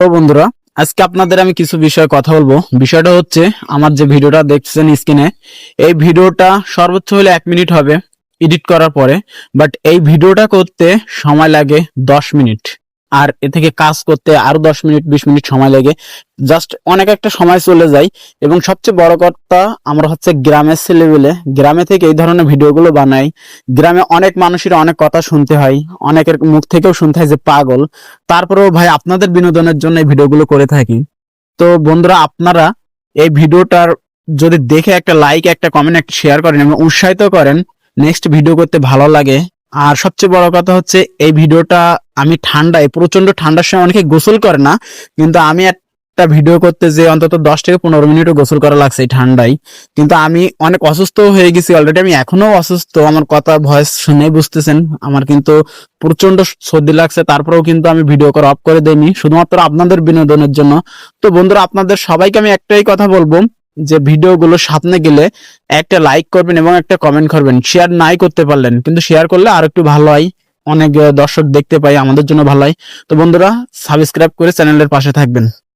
তো বন্ধুরা, আজকে আপনাদের আমি কিছু বিষয়ে কথা বলবো। বিষয়টা হচ্ছে, আমার যে ভিডিওটা দেখছেন স্ক্রিনে, এই ভিডিওটা সর্বোচ্চ হলে 1 মিনিট হবে এডিট করার পরে। বাট এই ভিডিওটা করতে সময় লাগে 10 মিনিট, আর এ থেকে কাজ করতে আরো 10 মিনিট 20 মিনিট সময় লাগে। জাস্ট অনেক একটা সময় চলে যায়। এবং সবচেয়ে বড় কথা, আমরা হচ্ছে গ্রামের ছেলেবেলে, গ্রামে থেকে এই ধরনের ভিডিওগুলো বানাই। গ্রামে অনেক মানুষের অনেক কথা শুনতে হয়, অনেকের মুখ থেকেও শুনতে হয় যে পাগল। তারপরেও ভাই আপনাদের বিনোদনের জন্য এই ভিডিওগুলো করে থাকি। তো বন্ধুরা, আপনারা এই ভিডিওটার যদি দেখে একটা লাইক, একটা কমেন্ট, একটা শেয়ার করেন এবং উৎসাহিত করেন, নেক্সট ভিডিও করতে ভালো লাগে। আর সবচেয়ে বড় কথা হচ্ছে, এই ভিডিওটা আমি ঠান্ডায়, প্রচন্ড ঠান্ডার সময় অনেকে গোসল করে না, কিন্তু আমি একটা ভিডিও করতে যে অন্তত 10 থেকে 15 মিনিটও গোসল করা লাগছে এই ঠান্ডায়। কিন্তু আমি অনেক অসুস্থ হয়ে গেছি অলরেডি, আমি এখনো অসুস্থ, আমার কথা ভয়েস শুনে বুঝতেছেন। আমার কিন্তু প্রচন্ড সর্দি লাগছে, তারপরেও কিন্তু আমি ভিডিও করা অফ করে দেইনি, শুধুমাত্র আপনাদের বিনোদনের জন্য। তো বন্ধুরা, আপনাদের সবাইকে আমি একটাই কথা বলবো, যে ভিডিওগুলো সামনে গেলে একটা লাইক করবেন এবং একটা কমেন্ট করবেন। শেয়ার নাই করতে পারলেন, কিন্তু শেয়ার করলে আর একটু ভালো হয়, অনেক দর্শক দেখতে পাই, আমাদের জন্য ভালো হয়। তো বন্ধুরা, সাবস্ক্রাইব করে চ্যানেলের পাশে থাকবেন।